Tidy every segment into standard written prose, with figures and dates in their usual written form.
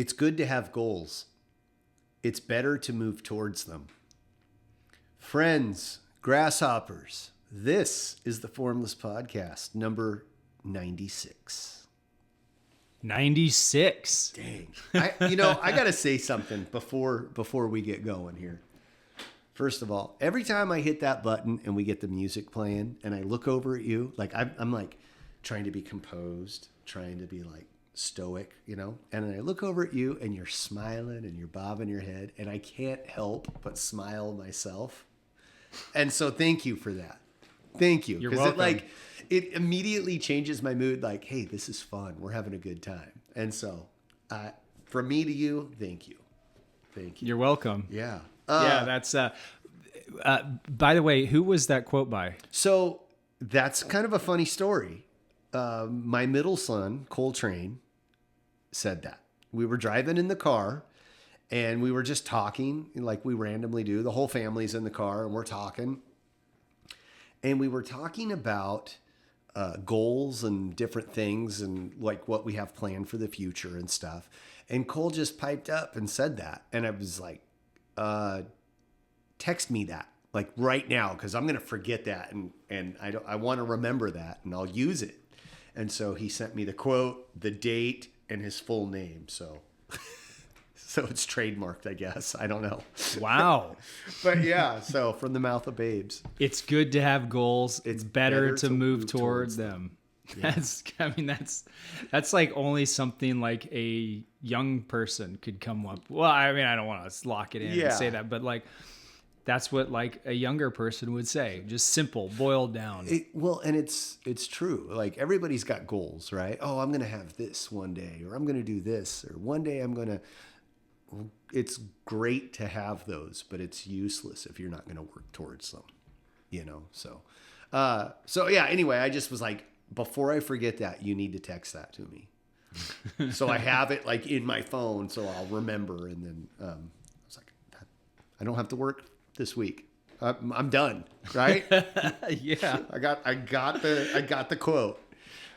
It's good to have goals. It's better to move towards them. Friends, grasshoppers, this is the Formless Podcast, number 96. 96. Dang. I got to say something before we get going here. First of all, every time I hit that button and we get the music playing and I look over at you, like I'm like trying to be composed, trying to be like stoic, and then I look over at you and you're smiling and you're bobbing your head and I can't help but smile myself. And so thank you for that. Thank you. You're welcome. It immediately changes my mood. Like, hey, this is fun. We're having a good time. And so from me to you, thank you. Thank you. You're welcome. Yeah. That's, by the way, who was that quote by? So that's kind of a funny story. My middle son, Coltrane, said that. We were driving in the car and we were just talking like we randomly do. The whole family's in the car and we're talking. And we were talking about goals and different things and like what we have planned for the future and stuff. And Cole just piped up and said that. And I was like, text me that like right now, because I'm going to forget that. And I want to remember that and I'll use it. And so he sent me the quote, the date, and his full name. So it's trademarked, I guess. I don't know. Wow. But yeah, so from the mouth of babes. It's good to have goals. It's better to move towards them. Yeah. That's like only something like a young person could come up. Well, I mean, I don't want to lock it in and say that, but like, that's what like a younger person would say. Just simple, boiled down. And it's true. Like everybody's got goals, right? Oh, I'm going to have this one day, or I'm going to do this, or one day I'm going to. It's great to have those, but it's useless if you're not going to work towards them, So yeah. Anyway, I just was like, before I forget that, you need to text that to me. So I have it like in my phone, so I'll remember. And then I was like, I don't have to work this week. I'm done, right? Yeah. I got the quote.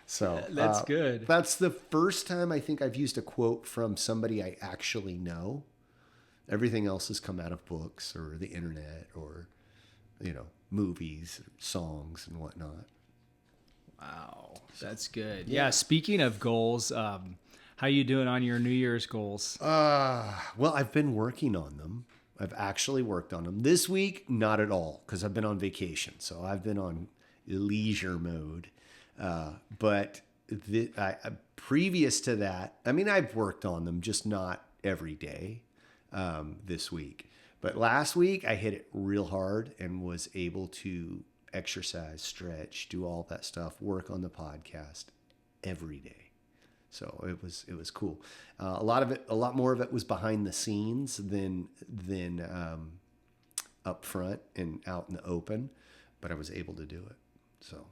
So that's good. That's the first time I think I've used a quote from somebody I actually know. Everything else has come out of books or the internet or, movies, songs and whatnot. Wow. That's good. Yeah. Speaking of goals, how you doing on your New Year's goals? Well, I've been working on them. I've actually worked on them. This week, not at all, because I've been on vacation. So I've been on leisure mode. But previous to that, I mean, I've worked on them, just not every day this week. But last week, I hit it real hard and was able to exercise, stretch, do all that stuff, work on the podcast every day. So it was cool. A lot more of it was behind the scenes than up front and out in the open, but I was able to do it. So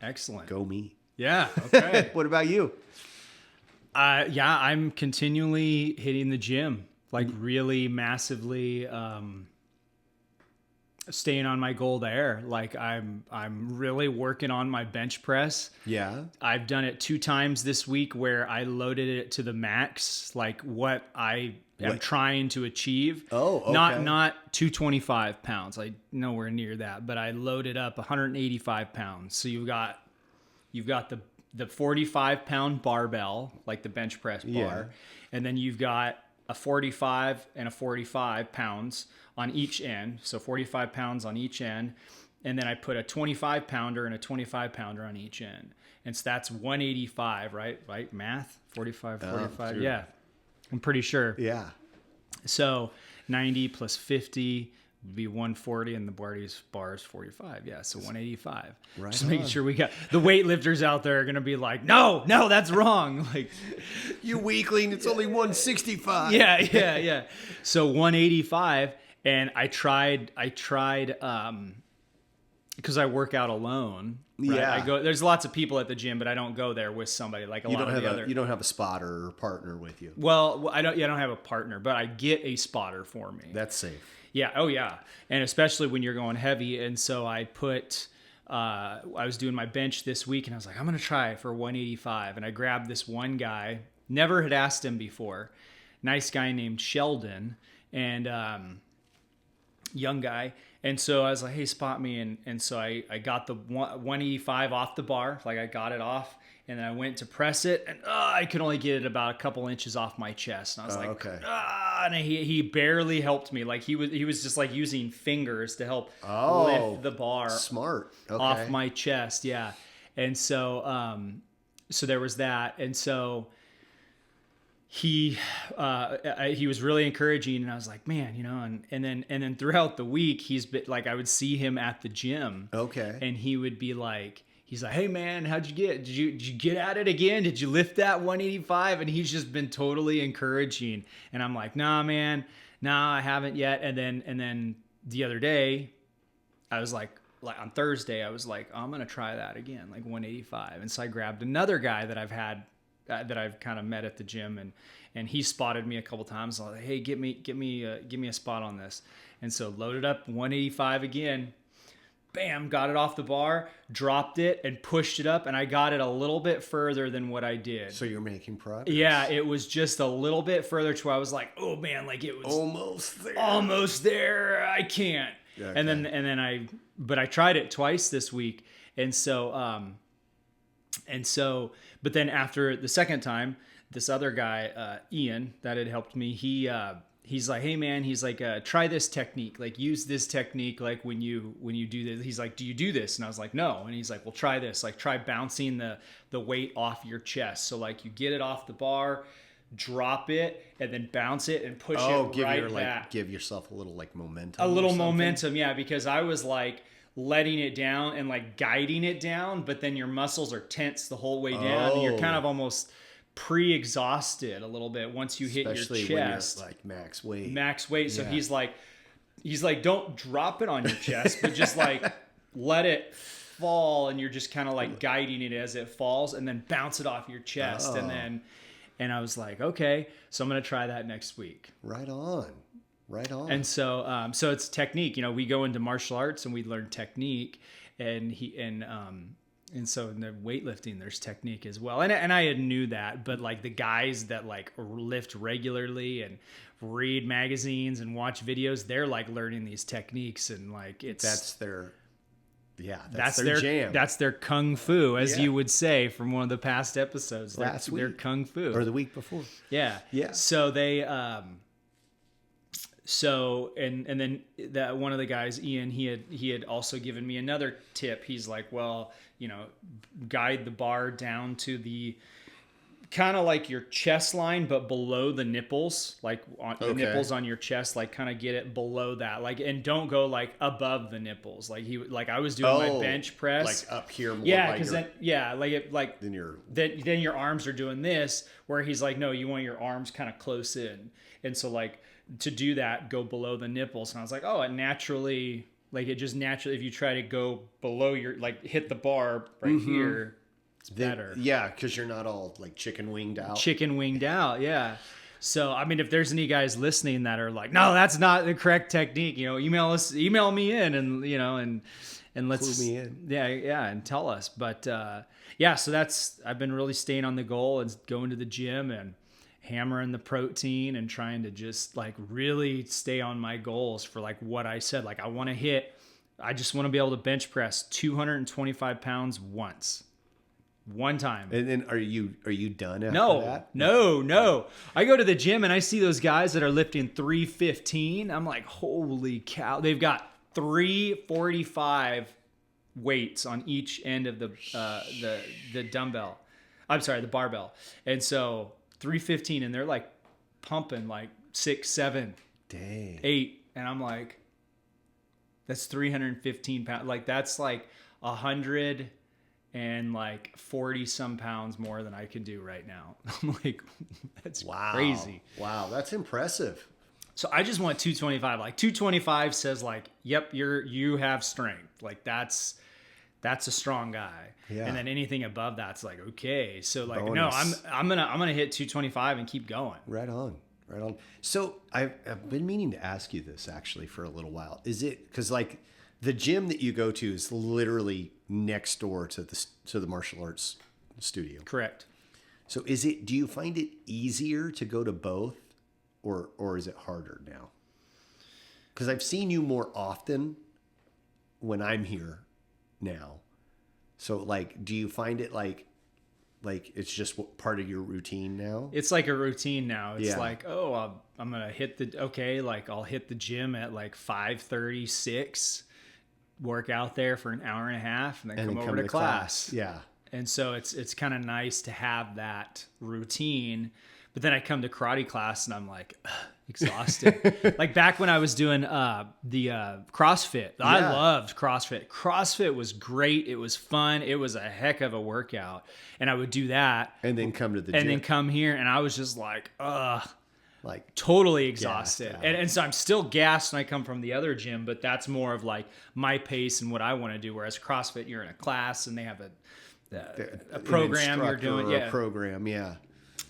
excellent. Go me. Yeah. Okay. What about you? Yeah, I'm continually hitting the gym, like really massively, staying on my goal there. Like I'm really working on my bench press. Yeah. I've done it 2 times this week where I loaded it to the max, like what I am trying to achieve. Oh, okay. Not 225 pounds, like nowhere near that, but I loaded up 185 pounds. So you've got the 45 pound barbell, like the bench press bar. And then you've got a 45 and a 45 pounds on each end. So 45 pounds on each end. And then I put a 25 pounder and a 25 pounder on each end. And so that's 185, right? Right? Math? 45. Yeah. I'm pretty sure. Yeah. So 90 plus 50 would be 140, and the bar is 45. Yeah, so 185. Right. Just making sure we got the weightlifters out there are gonna be like, no, that's wrong. Like, you weakling, it's only 165. Yeah. So 185, and I tried because I work out alone. Right? Yeah. There's lots of people at the gym, but I don't go there with somebody like You don't have a spotter or partner with you. Well, I don't have a partner, but I get a spotter for me. That's safe. Yeah. Oh, yeah. And especially when you're going heavy. And so I was doing my bench this week and I was like, I'm going to try it for 185. And I grabbed this one guy, never had asked him before. nice guy named Sheldon, and young guy. And so I was like, hey, spot me. And so I got the 185 off the bar. Like I got it off, and then I went to press it, and I could only get it about a couple inches off my chest. And I was like, okay. And he barely helped me. Like he was just like using fingers to help lift the bar smart. Okay. off my chest. Yeah. And so, so there was that. And so he was really encouraging, and I was like, man, and then throughout the week, he's been like, I would see him at the gym. Okay. And he would be like, he's like, hey man, how'd you get? Did you get at it again? Did you lift that 185? And he's just been totally encouraging. And I'm like, nah, man, I haven't yet. And then the other day, I was like on Thursday, I was like, I'm gonna try that again, like 185. And so I grabbed another guy that I've had. That I've kind of met at the gym, and he spotted me a couple times. I was like, hey, give me a spot on this. And so loaded up 185 again, bam, got it off the bar, dropped it and pushed it up. And I got it a little bit further than what I did. So you're making progress. Yeah. It was just a little bit further to where I was like, oh man, like it was almost there. I can't. Okay. And then but I tried it twice this week. But then after the second time, this other guy, Ian, that had helped me, he's like, hey man, he's like, try this technique, like use this technique, like when you do this. He's like, do you do this? And I was like, no. And he's like, well, try this, like try bouncing the weight off your chest. So like you get it off the bar, drop it, and then bounce it and push it right back. Give yourself a little like momentum. A little momentum, yeah, because I was like letting it down and like guiding it down, but then your muscles are tense the whole way down, and you're kind of almost pre-exhausted a little bit once you hit especially your chest. When you're like max weight. So he's like, don't drop it on your chest, but just like let it fall, and you're just kind of like guiding it as it falls, and then bounce it off your chest. And I was like, okay, so I'm gonna try that next week. Right on. And so, so it's technique. We go into martial arts and we learn technique, and so in the weightlifting, there's technique as well. And I had knew that, but like the guys that like lift regularly and read magazines and watch videos, they're like learning these techniques, and like that's their jam. That's their kung fu, as you would say from one of the past episodes. That's their kung fu, or the week before. Yeah. So they. So and then that one of the guys, Ian, he had also given me another tip. He's like, well, guide the bar down to the kind of like your chest line, but below the nipples, like on the nipples on your chest, like kind of get it below that, like, and don't go like above the nipples. Like I was doing my bench press, like up here. More because then then your arms are doing this, where he's like, no, you want your arms kind of close in, and so like. To do that, go below the nipples. And I was like, it naturally, if you try to go below your, like hit the bar right here, it's better. Yeah, because you're not all like chicken winged out. Yeah. So, I mean, if there's any guys listening that are like, no, that's not the correct technique, email me in and let's, clue me in. Yeah, and tell us. But, so I've been really staying on the goal and going to the gym and hammering the protein and trying to just like really stay on my goals for like what I said. Like I just want to be able to bench press 225 pounds one time. And then are you done after that? No. I go to the gym and I see those guys that are lifting 315. I'm like, holy cow. They've got 345 weights on each end of the dumbbell. I'm sorry, the barbell. And so 315, and they're like pumping like 6, 7, dang, 8, and I'm like, that's 315 pounds. Like that's like 140 some pounds more than I can do right now. I'm like, that's crazy. Wow, that's impressive. So I just want 225. Like 225 says like, yep, you have strength. Like that's a strong guy. Yeah. And then anything above that's like, okay. So like, bonus. No, I'm gonna hit 225 and keep going. Right on. So I've been meaning to ask you this actually for a little while. Is it because like the gym that you go to is literally next door to the martial arts studio? Correct. So do you find it easier to go to both or is it harder now? Because I've seen you more often when I'm here now. So like, do you find it like it's just part of your routine now? It's like a routine now. It's Yeah. like, I'm going to hit I'll hit the gym at like 5:30, 6, work out there for an hour and a half, and then come over to class. Yeah. And so it's kind of nice to have that routine. But then I come to karate class and I'm like, exhausted. Like back when I was doing the CrossFit, I loved CrossFit. CrossFit was great. It was fun. It was a heck of a workout. And I would do that. And then come to the gym. And then come here. And I was just like, like totally exhausted. And so I'm still gassed when I come from the other gym, but that's more of like my pace and what I want to do. Whereas CrossFit, you're in a class and they have a program you're doing. A program, yeah.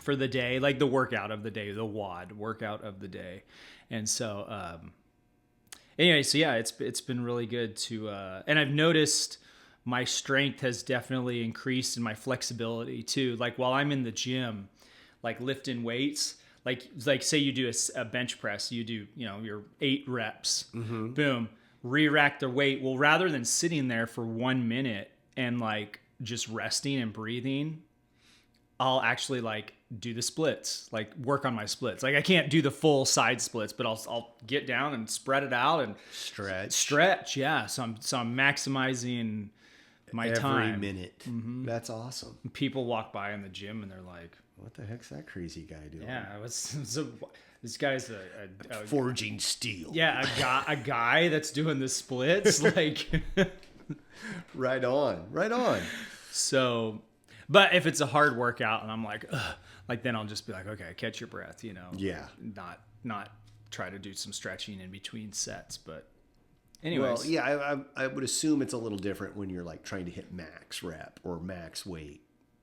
For the day, like the workout of the day, the WOD workout of the day. And so, anyway, so yeah, it's been really good to, and I've noticed my strength has definitely increased and my flexibility too. Like while I'm in the gym, like lifting weights, like say you do a bench press, you do, your 8 reps, boom, re-rack the weight. Well, rather than sitting there for 1 minute and like just resting and breathing, I'll actually like do the splits, like work on my splits. Like I can't do the full side splits, but I'll get down and spread it out and stretch. Yeah. So I'm maximizing my time every minute. That's awesome. People walk by in the gym and they're like, what the heck's that crazy guy doing? Yeah. This guy's a forging steel. Yeah. A guy that's doing the splits. Like right on. So, but if it's a hard workout and I'm like, ugh, like then I'll just be like, okay, catch your breath, Yeah. Not try to do some stretching in between sets. But anyways. Well, yeah, I would assume it's a little different when you're like trying to hit max rep or max weight.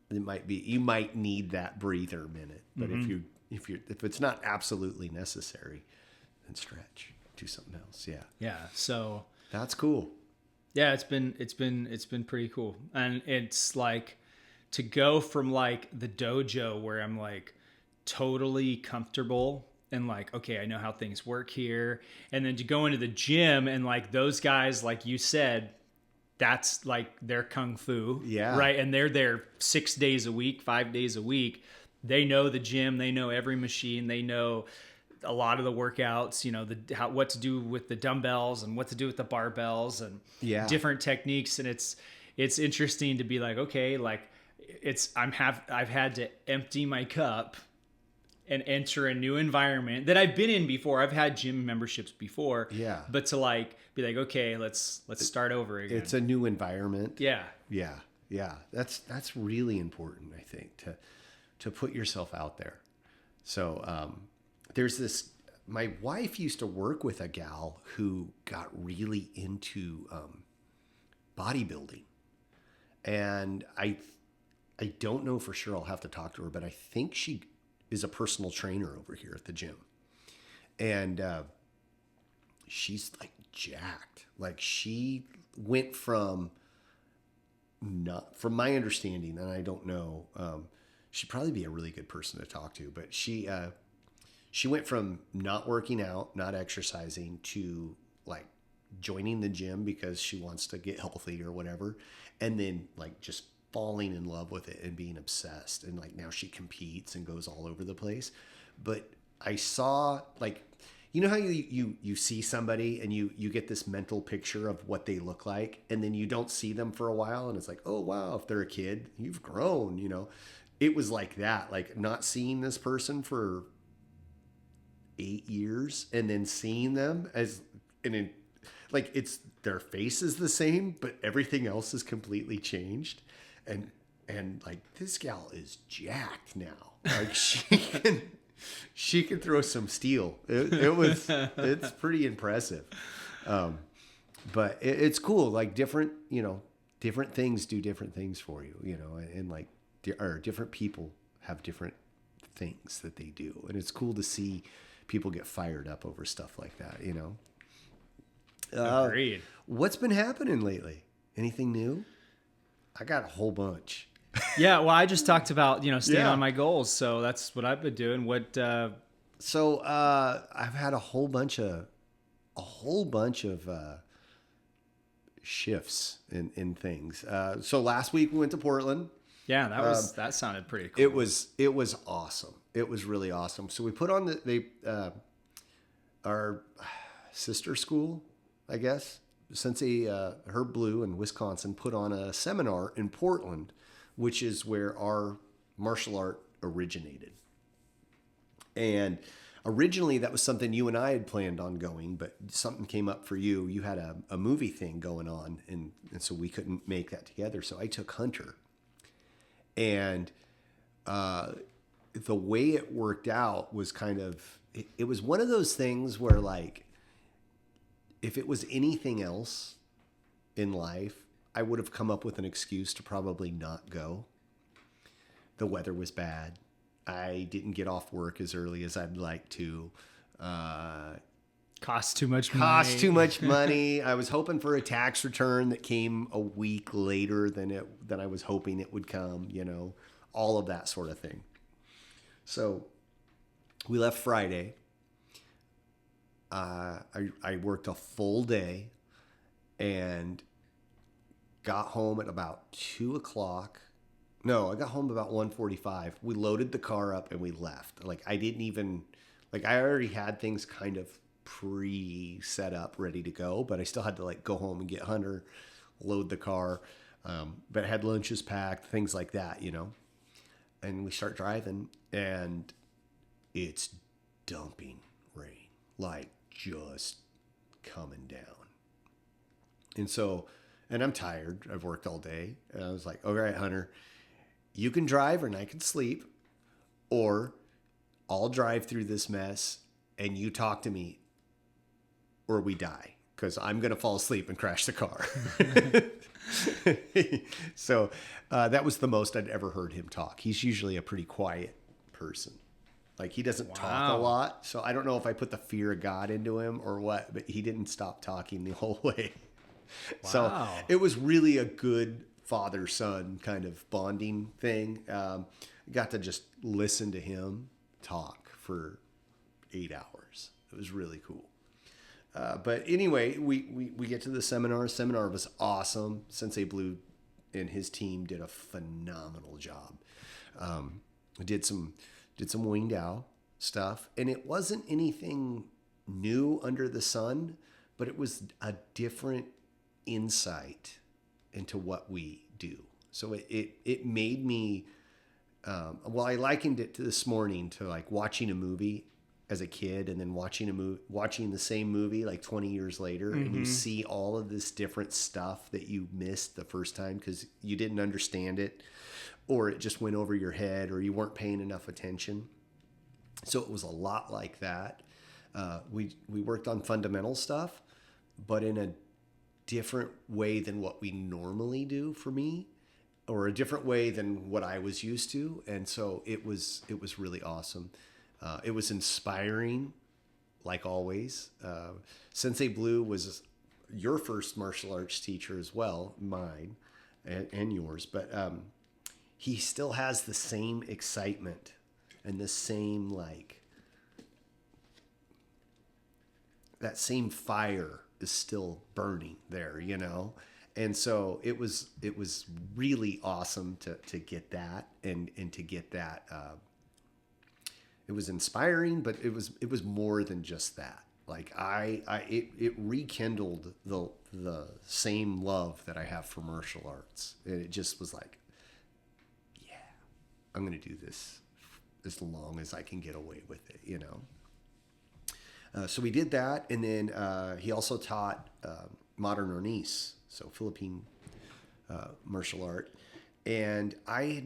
You might need that breather minute. But if it's not absolutely necessary, then stretch. Do something else. Yeah. Yeah. So that's cool. Yeah, it's been pretty cool. And it's like to go from like the dojo where I'm like totally comfortable and like, okay, I know how things work here. And then to go into the gym and like those guys, like you said, that's like their kung fu. Yeah. Right. And they're there 6 days a week, 5 days a week. They know the gym. They know every machine. They know a lot of the workouts, what to do with the dumbbells and what to do with the barbells and different techniques. And it's interesting to be like, okay, like I've had to empty my cup and enter a new environment that I've been in before. I've had gym memberships before. Yeah. But to like be like, okay, let's start over again. It's a new environment. Yeah. Yeah. Yeah. That's really important, I think, to put yourself out there. So, there's this, my wife used to work with a gal who got really into bodybuilding. And I don't know for sure. I'll have to talk to her, but I think she is a personal trainer over here at the gym. And she's like jacked. Like she went from my understanding, and I don't know, she'd probably be a really good person to talk to, but she went from not working out, not exercising to like joining the gym because she wants to get healthy or whatever. And then like just falling in love with it and being obsessed. And like now she competes and goes all over the place. But I saw like, you know how you see somebody and you get this mental picture of what they look like, and then you don't see them for a while and it's like, oh wow, if they're a kid, you've grown, It was like that, like not seeing this person for 8 years and then seeing them like it's their face is the same, but everything else is completely changed. And like this gal is jacked now. Like she can throw some steel. It's pretty impressive. But it's cool. Like different things do different things for you, and like different people have different things that they do. And it's cool to see people get fired up over stuff like that, Agreed. What's been happening lately? Anything new? I got a whole bunch. Yeah, well, I just talked about, staying on my goals. So that's what I've been doing. So I've had a whole bunch of shifts in things. So last week we went to Portland. Yeah, that sounded pretty cool. It was awesome. It was really awesome. So we put on our sister school, I guess, Sensei Herb Blue in Wisconsin put on a seminar in Portland, which is where our martial art originated. And originally that was something you and I had planned on going, but something came up for you. You had a movie thing going on, and so we couldn't make that together. So I took Hunter. And the way it worked out was kind of, it was one of those things where, like, if it was anything else in life, I would have come up with an excuse to probably not go. The weather was bad. I didn't get off work as early as I'd like to. Cost too much money. I was hoping for a tax return that came a week later than I was hoping it would come, all of that sort of thing. So we left Friday. I worked a full day and got home at about 2:00. No, I got home about 1:45. We loaded the car up and we left. Like, I already had things kind of pre-set up, ready to go, but I still had to, like, go home and get Hunter, load the car. But I had lunches packed, things like that, And we start driving and it's dumping rain, like just coming down. And I'm tired. I've worked all day. And I was like, all right, Hunter, you can drive and I can sleep, or I'll drive through this mess and you talk to me or we die, because I'm going to fall asleep and crash the car. So that was the most I'd ever heard him talk. He's usually a pretty quiet person. Like, he doesn't talk a lot. So I don't know if I put the fear of God into him or what, but he didn't stop talking the whole way. Wow. So it was really a good father-son kind of bonding thing. Got to just listen to him talk for 8 hours. It was really cool. But anyway, we get to the seminar. Seminar was awesome. Sensei Blue and his team did a phenomenal job. Did some Wu Ying Tao stuff, and it wasn't anything new under the sun, but it was a different insight into what we do. So it made me, I likened it to this morning to, like, watching a movie as a kid and then watching the same movie like 20 years later, mm-hmm. and you see all of this different stuff that you missed the first time because you didn't understand it, or it just went over your head, or you weren't paying enough attention. So it was a lot like that. We worked on fundamental stuff, but in a different way than what we normally do for me, or a different way than what I was used to. And so it was really awesome. It was inspiring, like always. Sensei Blue was your first martial arts teacher as well, mine and yours. But he still has the same excitement and the same, like, that same fire is still burning there, And so it was really awesome to get that and to get that. It was inspiring, but it was more than just that. Like, it rekindled the same love that I have for martial arts. And it just was like, yeah, I'm going to do this as long as I can get away with it, So we did that. And then he also taught modern Ornice, so Philippine martial art. And I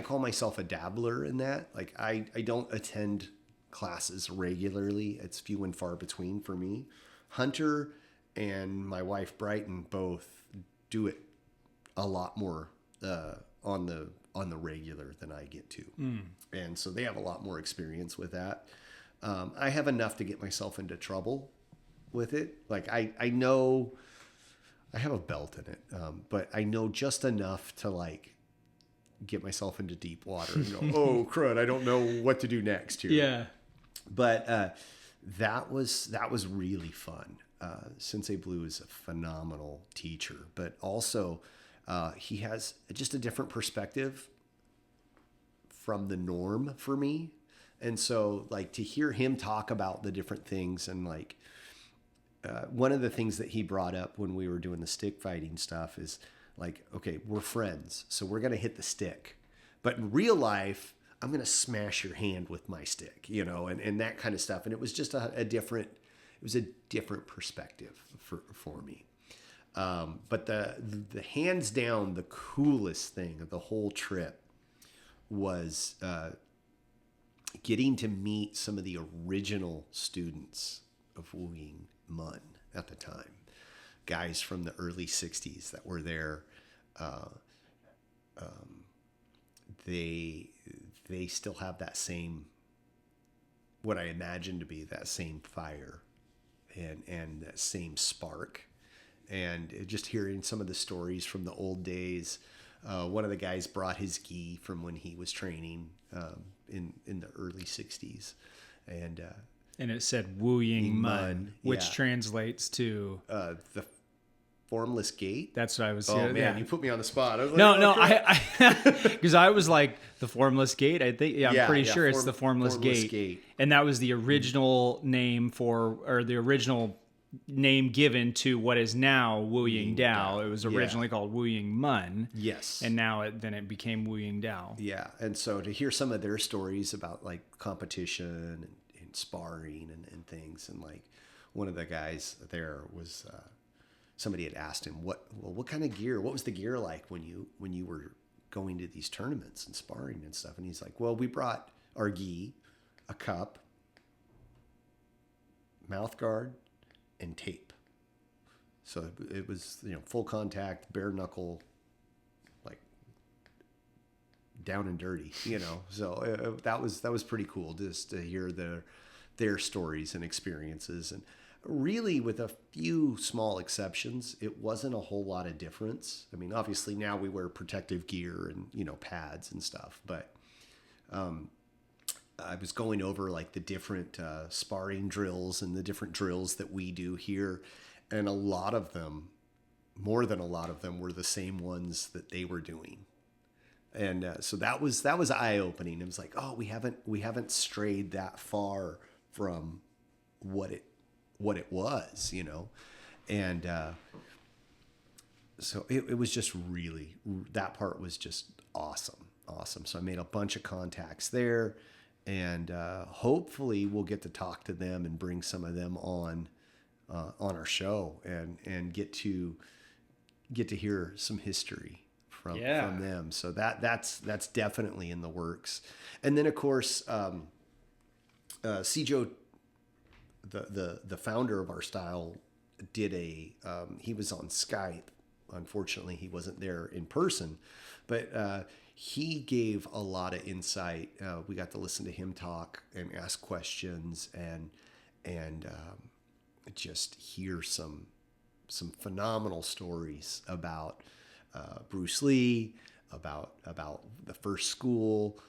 call myself a dabbler in that. Like, I don't attend classes regularly. It's few and far between for me. Hunter and my wife Brighton both do it a lot more on the regular than I get to. And so they have a lot more experience with that. I have enough to get myself into trouble with it. Like, I know I have a belt in it, but I know just enough to, like, get myself into deep water and go, oh crud, I don't know what to do next here. Yeah. But that was really fun. Sensei Blue is a phenomenal teacher, but also he has just a different perspective from the norm for me. And so like to hear him talk about the different things and like one of the things that he brought up when we were doing the stick fighting stuff is like, okay, we're friends, so we're going to hit the stick. But in real life, I'm going to smash your hand with my stick, you know, and that kind of stuff. And it was just a different perspective for me. But the hands down, the coolest thing of the whole trip was getting to meet some of the original students of Wu Ying Mun at the time. Guys from the early 60s that were there. They still have that same, what I imagine to be that same fire and that same spark. And just hearing some of the stories from the old days. One of the guys brought his gi from when he was training in the early 60s. And it said Wu Ying Mun, which translates to the Formless gate. That's what I was. Oh man, you put me on the spot. I was like, no, I because I was like the Formless gate. I think I'm pretty sure it's the Formless gate, and that was the original name the original name given to what is now Wu Ying Tao. It was originally called Wu Ying Mun. Yes, and now it became Wu Ying Tao. Yeah, and so to hear some of their stories about like competition and sparring and things, and like one of the guys there was. Somebody had asked him what kind of gear, what was the gear like when you were going to these tournaments and sparring and stuff? And he's like, well, we brought our gi, a cup, mouth guard, and tape. So it was, full contact, bare knuckle, like down and dirty, So that was pretty cool just to hear their stories and experiences. And really, with a few small exceptions, it wasn't a whole lot of difference. I mean, obviously now we wear protective gear and, pads and stuff, but I was going over like the different sparring drills and the different drills that we do here. And a lot of them, more than a lot of them, were the same ones that they were doing. And so that was eye-opening. It was like, oh, we haven't strayed that far from what it was, and so it was just really, that part was just awesome. So I made a bunch of contacts there, and hopefully we'll get to talk to them and bring some of them on our show and get to hear some history from them. So that's definitely in the works. And then of course, Sijo, the founder of our style, did he was on Skype. Unfortunately, he wasn't there in person, but he gave a lot of insight. We got to listen to him talk and ask questions and just hear some phenomenal stories about Bruce Lee, about the first school,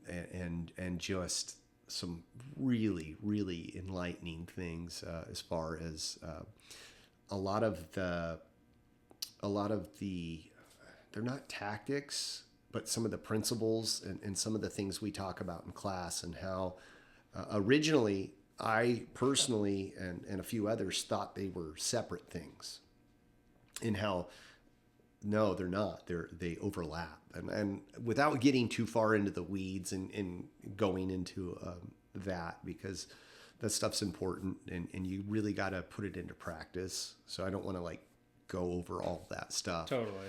and just some really, really enlightening things as far as a lot of the they're not tactics, but some of the principles and some of the things we talk about in class, and how originally I personally and a few others thought they were separate things, and how no, they're not. They overlap. And without getting too far into the weeds and going into that, because that stuff's important and you really got to put it into practice. So I don't want to like go over all that stuff. Totally.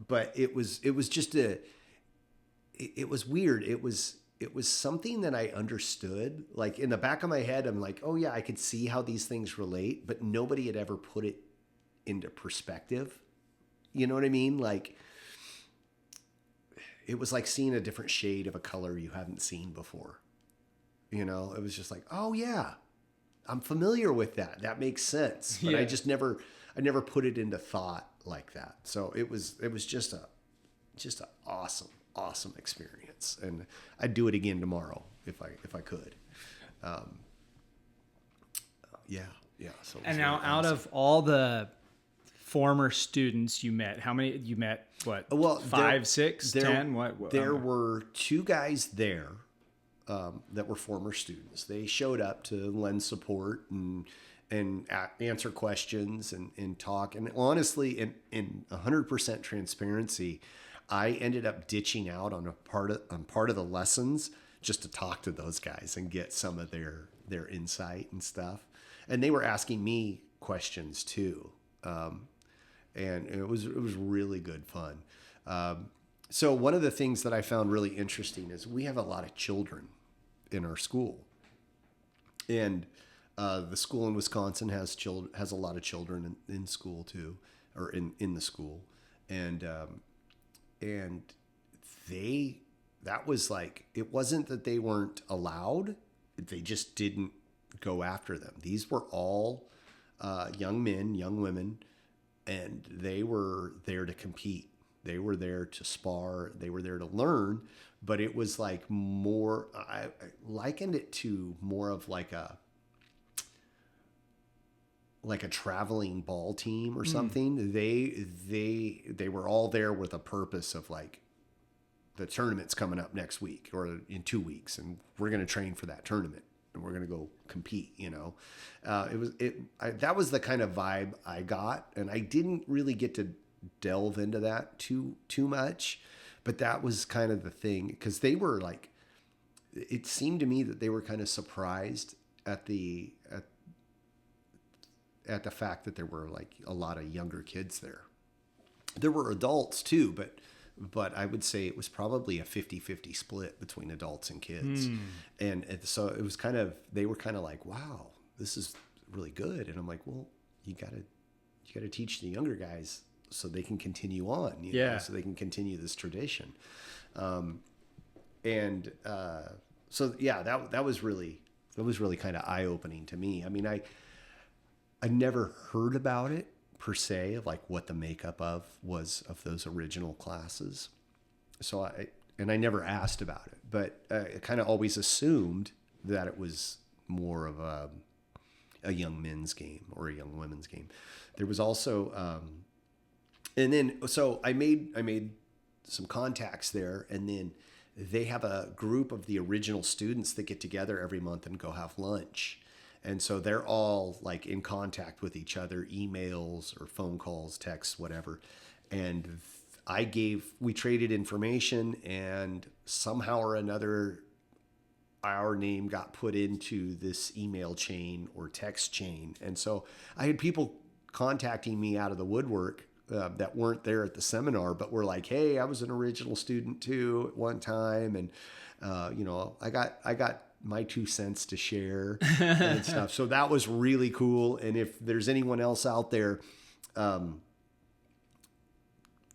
But it was just it was weird. It was something that I understood. Like in the back of my head, I'm like, oh yeah, I could see how these things relate, but nobody had ever put it into perspective. You know what I mean? Like, it was like seeing a different shade of a color you haven't seen before. It was just like, oh yeah, I'm familiar with that. That makes sense. But I never put it into thought like that. So it was just just an awesome experience. And I'd do it again tomorrow if I could. Yeah. So and now, out of all the former students you met, how many you met? What? Well, 5, 6, 10? What? There were 2 guys there that were former students. They showed up to lend support and answer questions and talk. And honestly, in 100% transparency, I ended up ditching out on part of the lessons just to talk to those guys and get some of their insight and stuff. And they were asking me questions too. And it was really good fun. So one of the things that I found really interesting is we have a lot of children in our school. And the school in Wisconsin has a lot of children in school too, or in the school. And that was like, it wasn't that they weren't allowed, they just didn't go after them. These were all young men, young women, and they were there to compete. They were there to spar. They were there to learn, but it was like more, I likened it to more of like a traveling ball team or something. They were all there with a purpose of like, the tournament's coming up next week or in 2 weeks, and we're going to train for that tournament and we're going to go compete, that was the kind of vibe I got. And I didn't really get to delve into that too much, but that was kind of the thing, because they were like, it seemed to me that they were kind of surprised at the fact that there were like a lot of younger kids there. There were adults too, but I would say it was probably a 50-50 split between adults and kids. And so it was they were kind of like, wow, this is really good. And I'm like, well, you gotta teach the younger guys so they can continue on, so they can continue this tradition. So yeah, that was really kind of eye-opening to me. I mean, I never heard about it per se, of like what the makeup was of those original classes. So I never asked about it, but I kind of always assumed that it was more of a young men's game or a young women's game. There was also, and then, so I made some contacts there, and then they have a group of the original students that get together every month and go have lunch. And so they're all like in contact with each other, emails or phone calls, texts, whatever. And we traded information, and somehow or another, our name got put into this email chain or text chain. And so I had people contacting me out of the woodwork that weren't there at the seminar, but were like, hey, I was an original student too at one time. And, I got my 2 cents to share and stuff. So that was really cool. And if there's anyone else out there,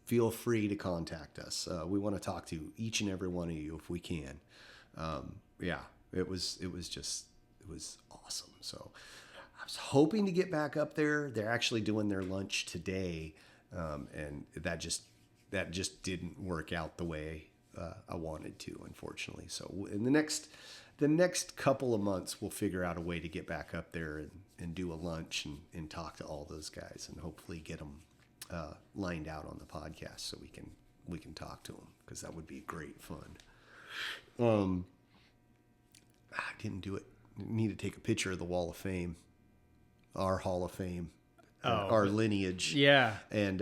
feel free to contact us. We want to talk to each and every one of you if we can. It was awesome. So I was hoping to get back up there. They're actually doing their lunch today. And that just didn't work out the way I wanted to, unfortunately. So in the next couple of months, we'll figure out a way to get back up there and do a lunch and talk to all those guys, and hopefully get them lined out on the podcast so we can talk to them, because that would be great fun. I didn't do it. Need to take a picture of the Wall of Fame, our Hall of Fame, our lineage. Yeah. And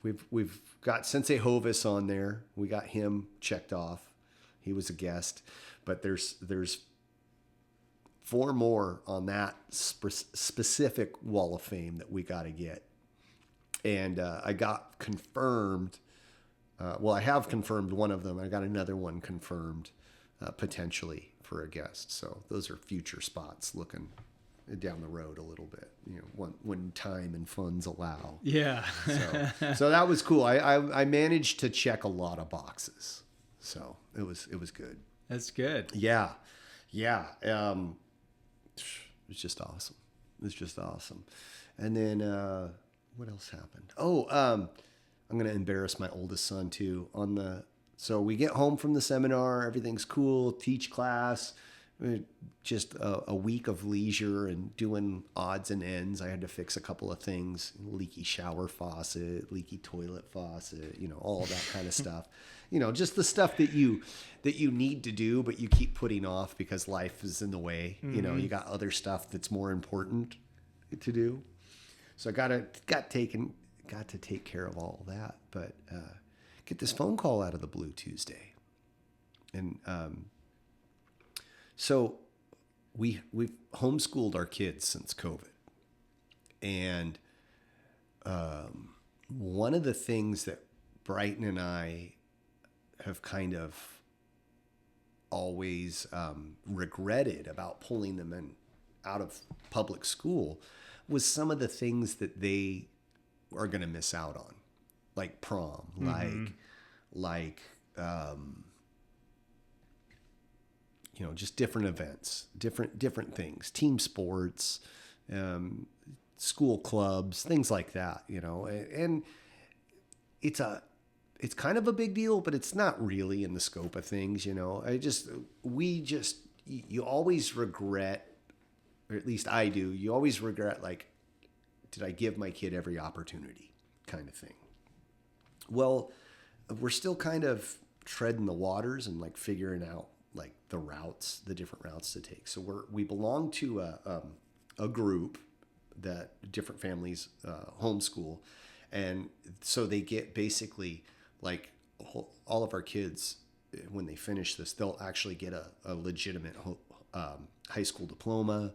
we've got Sensei Hovis on there. We got him checked off. He was a guest, but there's 4 more on that specific Wall of Fame that we got to get. And I got confirmed. I have confirmed one of them. I got another one confirmed potentially for a guest. So those are future spots looking down the road a little bit, when time and funds allow. Yeah. So that was cool. I managed to check a lot of boxes. So it was good. That's good. Yeah. It was just awesome. And then, what else happened? I'm going to embarrass my oldest son too. So we get home from the seminar, everything's cool, teach class, just a week of leisure and doing odds and ends. I had to fix a couple of things, leaky shower faucet, leaky toilet faucet, all that kind of stuff. Just the stuff that you need to do, but you keep putting off because life is in the way. Mm-hmm. You got other stuff that's more important to do. So I got to take care of all that, but get this phone call out of the blue Tuesday. And so we've homeschooled our kids since COVID. And one of the things that Brighton and I have kind of always regretted about pulling them out of public school was some of the things that they are going to miss out on, like prom, mm-hmm. like just different events, different things, team sports, school clubs, things like that, and it's kind of a big deal, but it's not really in the scope of things, you always regret, or at least I do, you always regret, like, did I give my kid every opportunity kind of thing? Well, we're still kind of treading the waters and like figuring out like the different routes to take. So we belong to a group that different families homeschool. And so they get basically like all of our kids, when they finish this, they'll actually get a legitimate high school diploma.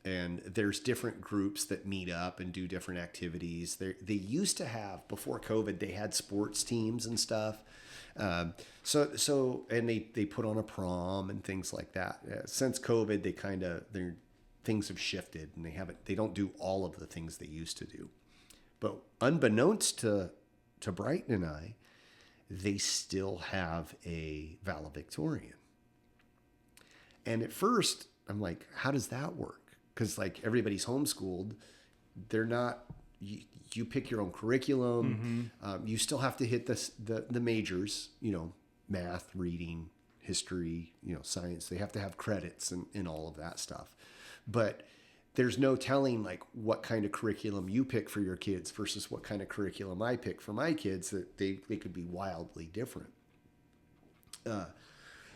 And there's different groups that meet up and do different activities. They used to have, before COVID, they had sports teams and stuff. So and they put on a prom and things like that. Since COVID, their things have shifted and they don't do all of the things they used to do. But unbeknownst to Brighton and I, they still have a valedictorian. And at first, I'm like, how does that work? Because like everybody's homeschooled, they're not. You pick your own curriculum. Mm-hmm. You still have to hit the majors. Math, reading, history. Science. They have to have credits and all of that stuff. But there's no telling like what kind of curriculum you pick for your kids versus what kind of curriculum I pick for my kids. That they could be wildly different.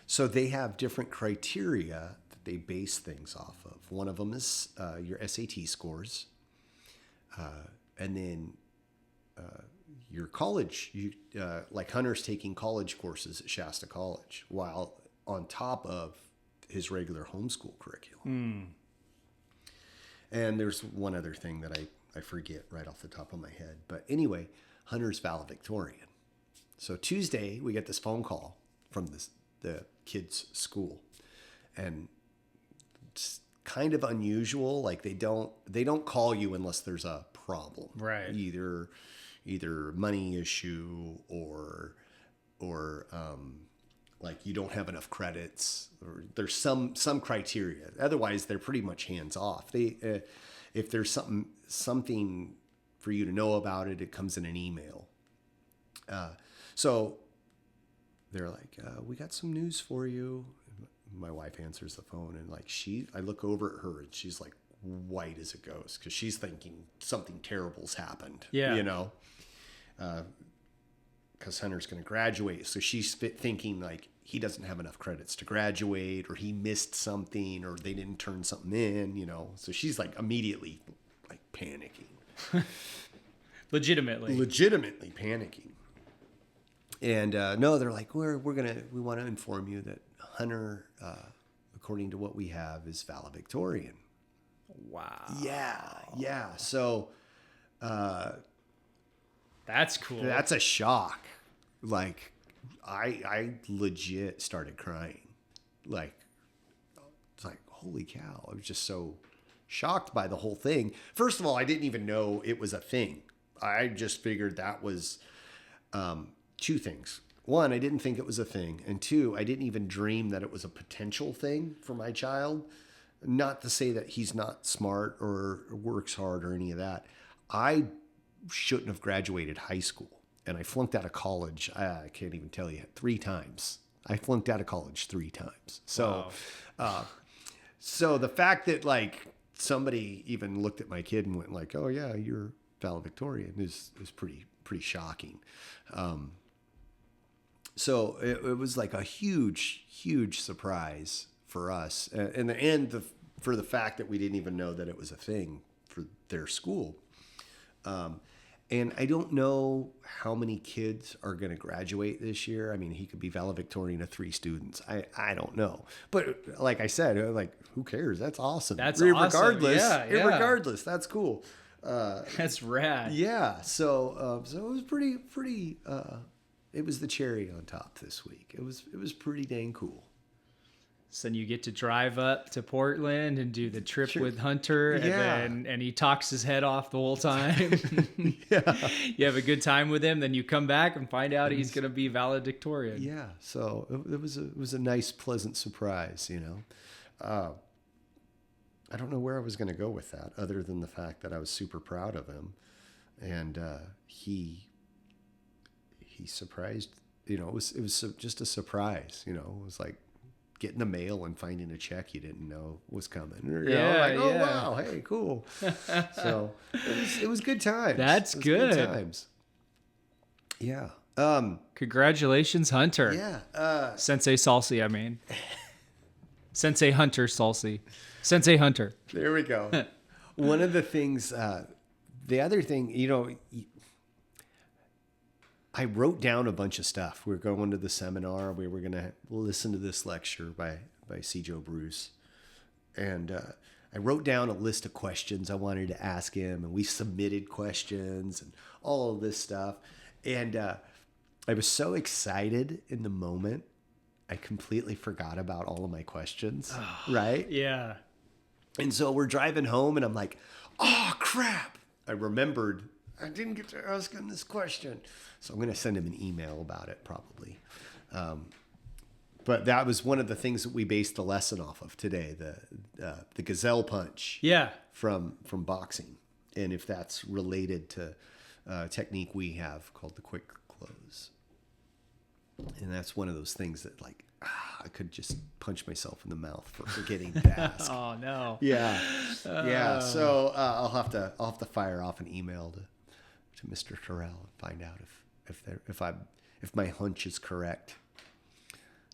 So they have different criteria that they base things off of. One of them is your SAT scores, and then your college. Like Hunter's taking college courses at Shasta College, while on top of his regular homeschool curriculum. And there's one other thing that I forget right off the top of my head. But anyway, Hunter's valedictorian. So Tuesday, we get this phone call from the kids' school. And it's kind of unusual. Like they don't call you unless there's a problem. Right. Either money issue or like you don't have enough credits, or there's some criteria. Otherwise, they're pretty much hands off. If there's something for you to know about it, it comes in an email. So they're like, we got some news for you. My wife answers the phone, and like I look over at her, and she's like white as a ghost because she's thinking something terrible's happened. Yeah, because Hunter's going to graduate, so she's thinking like he doesn't have enough credits to graduate, or he missed something, or they didn't turn something in. So she's like immediately like panicking, legitimately panicking. And no, they're like, we want to inform you that Hunter, according to what we have, is valedictorian. Wow. Yeah. So that's cool. That's a shock. Like I legit started crying. Like it's like, holy cow. I was just so shocked by the whole thing. First of all, I didn't even know it was a thing. I just figured that was two things. One, I didn't think it was a thing. And two, I didn't even dream that it was a potential thing for my child. Not to say that he's not smart or works hard or any of that. I shouldn't have graduated high school. And I flunked out of college. I can't even tell you, 3 times. I flunked out of college 3 times. So, Wow. So the fact that like somebody even looked at my kid and went like, "Oh yeah, you're valedictorian," is pretty shocking. So it was like a huge surprise for us, and for the fact that we didn't even know that it was a thing for their school. And I don't know how many kids are going to graduate this year. I mean, he could be valedictorian of 3 students. I don't know. But like I said, like, who cares? That's awesome. That's awesome. Yeah. Regardless, that's cool. That's rad. Yeah. So it was pretty, it was the cherry on top this week. It was pretty dang cool. So then you get to drive up to Portland and do the trip with Hunter, and he talks his head off the whole time. Yeah. You have a good time with him, then you come back and find out he's going to be valedictorian. Yeah, so it was a nice, pleasant surprise, you know. I don't know where I was going to go with that, other than the fact that I was super proud of him, and he surprised. You know, it was just a surprise. You know, it was like getting the mail and finding a check you didn't know was coming. Or, you know, like, oh wow, hey, cool. So it was good times. That's good. Good times. Yeah. Congratulations, Hunter. Yeah. Sensei Salsi, I mean. Sensei Hunter Salsi. Sensei Hunter. There we go. One of the things, the other thing, you know, I wrote down a bunch of stuff. We were going to the seminar. We were going to listen to this lecture by C. Joe Bruce. And I wrote down a list of questions I wanted to ask him. And we submitted questions and all of this stuff. And I was so excited in the moment, I completely forgot about all of my questions. Right? Yeah. And so we're driving home and I'm like, oh, crap. I remembered I didn't get to ask him this question. So I'm going to send him an email about it probably. But that was one of the things that we based the lesson off of today, the gazelle punch from boxing. And if that's related to a technique we have called the quick close. And that's one of those things that like, I could just punch myself in the mouth for forgetting to ask. Oh no. Yeah. Yeah. So I'll have to fire off an email to Mr. Terrell and find out if my hunch is correct,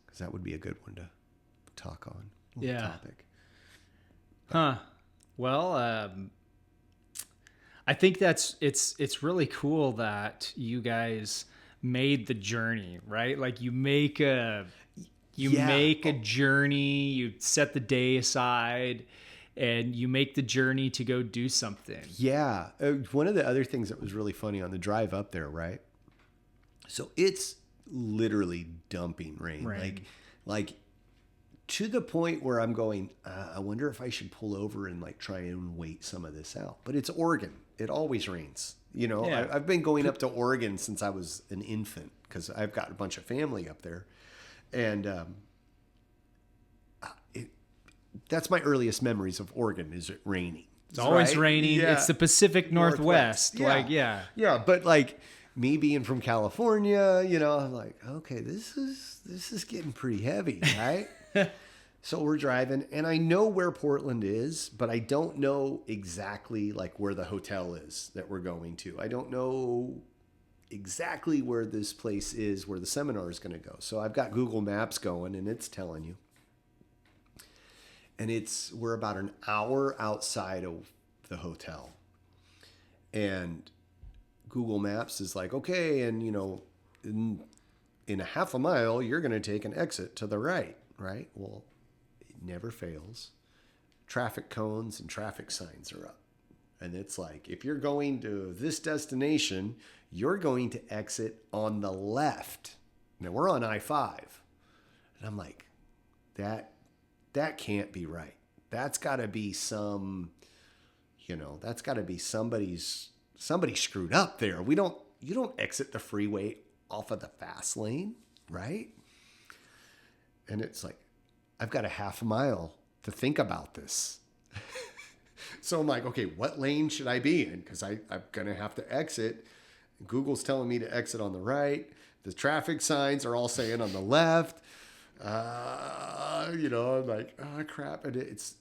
because that would be a good one to talk on. Topic. Huh. Well, I think it's really cool that you guys made the journey, right? Like you make a journey, you set the day aside, and you make the journey to go do something. Yeah. One of the other things that was really funny on the drive up there, right? So it's literally dumping rain. Like to the point where I'm going, I wonder if I should pull over and like try and wait some of this out. But it's Oregon. It always rains. You know, I've been going up to Oregon since I was an infant because I've got a bunch of family up there. And that's my earliest memories of Oregon, is it raining. It's always raining. Yeah. It's the Pacific Northwest. Yeah. But like me being from California, you know, I'm like, okay, this is getting pretty heavy, right? So we're driving, and I know where Portland is, but I don't know exactly like where the hotel is that we're going to. I don't know exactly where this place is, where the seminar is going to go. So I've got Google Maps going, and it's telling you. And we're about an hour outside of the hotel. And Google Maps is like, okay, and you know, in a half a mile, you're going to take an exit to the right? Well, it never fails. Traffic cones and traffic signs are up. And it's like, if you're going to this destination, you're going to exit on the left. Now we're on I-5. And I'm like, that can't be right. That's got to be somebody screwed up there. You don't exit the freeway off of the fast lane, right? And it's like, I've got a half a mile to think about this. So I'm like, okay, what lane should I be in? Because I'm going to have to exit. Google's telling me to exit on the right. The traffic signs are all saying on the left. I'm like, oh crap. And it's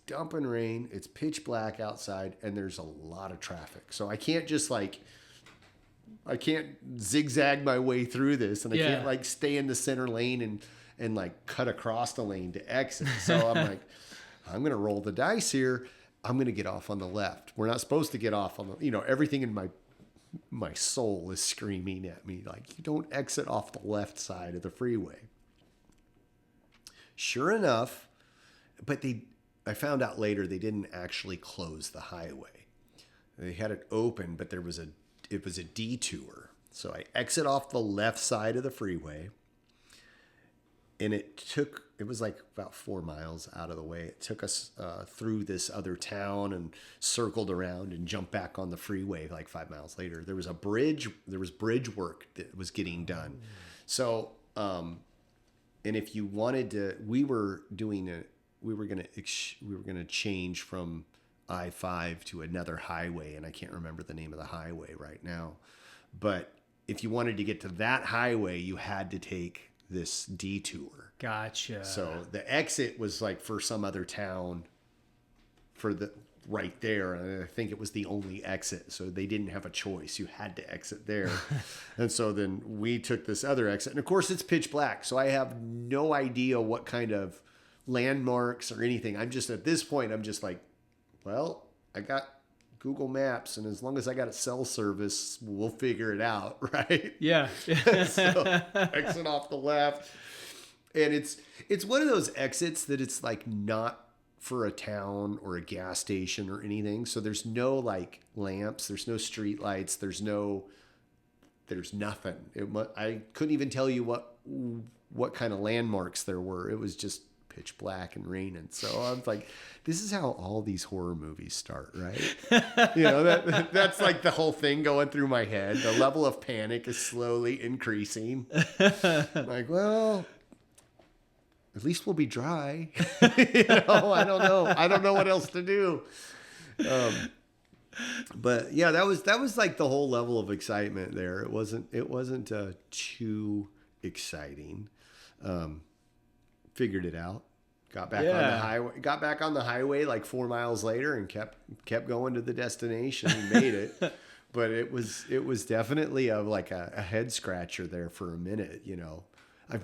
dumping rain. It's pitch black outside and there's a lot of traffic. So I can't just I can't zigzag my way through this, and I can't stay in the center lane and cut across the lane to exit. So I'm like, I'm going to roll the dice here. I'm going to get off on the left. We're not supposed to get off on the, everything in my soul is screaming at me like, you don't exit off the left side of the freeway. Sure enough, but I found out later they didn't actually close the highway. They had it open, but it was a detour. So I exit off the left side of the freeway, and it was about 4 miles out of the way. It took us through this other town and circled around and jumped back on the freeway 5 miles later. There was bridge work that was getting done. So, and if you wanted to, we were going to change from I-5 to another highway, and I can't remember the name of the highway right now. But if you wanted to get to that highway, you had to take this detour. Gotcha. So the exit was for some other town right there. And I think it was the only exit. So they didn't have a choice. You had to exit there. And so then we took this other exit. And of course it's pitch black. So I have no idea what kind of landmarks or anything. I'm just, at this point, I'm just like, well, I got Google Maps, and as long as I got a cell service, we'll figure it out, right? Yeah. So exit off the left. And it's one of those exits that it's not for a town or a gas station or anything. So there's no lamps, there's no street lights, there's nothing. I couldn't even tell you what kind of landmarks there were. It was just pitch black and raining. So I was like, this is how all these horror movies start, right? That's the whole thing going through my head. The level of panic is slowly increasing. I'm well, at least we'll be dry. I don't know. I don't know what else to do. But yeah, that was the whole level of excitement there. It wasn't too exciting. Figured it out. Got back on the highway. Got back on the highway 4 miles later and kept going to the destination and made it. But it was definitely a head scratcher there for a minute. I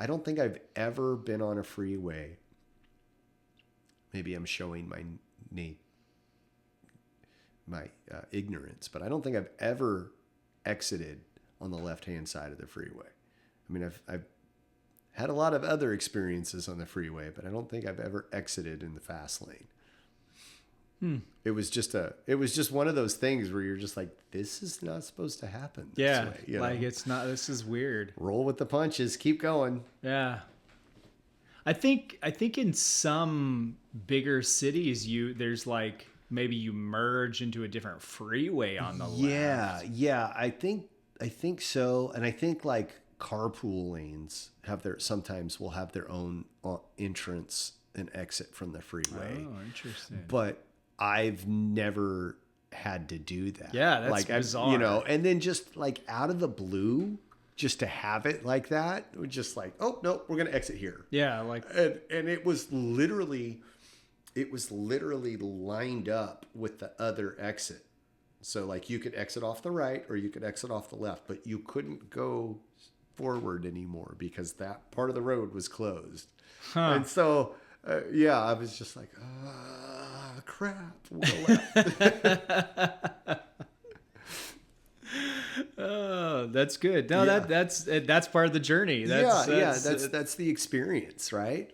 don't think I've ever been on a freeway. Maybe I'm showing my ignorance, but I don't think I've ever exited on the left-hand side of the freeway. I mean, I've had a lot of other experiences on the freeway, but I don't think I've ever exited in the fast lane. It was just one of those things where you're just like, this is not supposed to happen this way. It's not, this is weird. Roll with the punches, keep going. Yeah. I think in some bigger cities there's maybe you merge into a different freeway on the left. Yeah. I think so. And I think carpool lanes sometimes will have their own entrance and exit from the freeway. Oh, interesting. But I've never had to do that. Yeah, that's bizarre. And then just out of the blue, just to have it like that, we're just oh no, we're gonna exit here. Yeah, and it was literally lined up with the other exit. So you could exit off the right or you could exit off the left, but you couldn't go forward anymore because that part of the road was closed. And so I was just like, crap, we'll go left. Oh, that's good. No, that's part of the journey. That's the experience, right?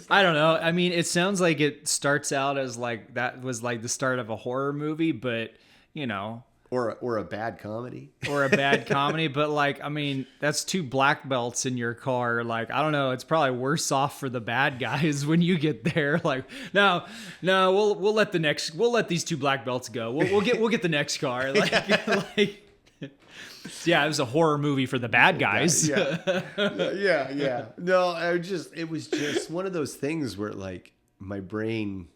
I don't know. I mean, it sounds like it starts out as that was the start of a horror movie, but or a bad comedy. But I mean, that's 2 black belts in your car. I don't know, it's probably worse off for the bad guys when you get there. No, we'll let these 2 black belts go. We'll get the next car. Yeah, it was a horror movie for the bad guys. Yeah. No, it was just one of those things where my brain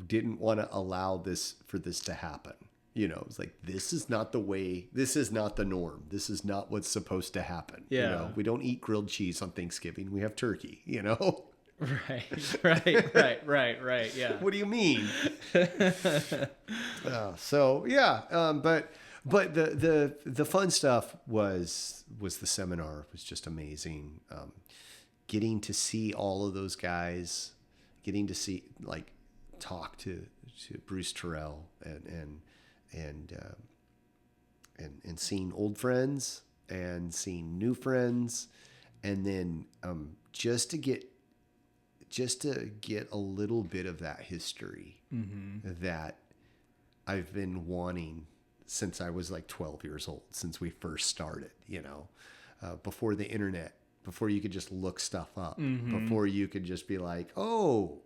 didn't want to allow this to happen. You know, it's like, this is not the way, this is not the norm. This is not what's supposed to happen. Yeah. You know, we don't eat grilled cheese on Thanksgiving. We have turkey, you know? Right. Yeah. What do you mean? But the fun stuff was the seminar. It was just amazing. Getting to see all of those guys, getting to see, like, talk to Bruce Terrell and seeing old friends and seeing new friends, and then just to get a little bit of that history that I've been wanting since I was like 12 years old, since we first started, you know, before the internet, before you could just look stuff up, before you could just be like, oh,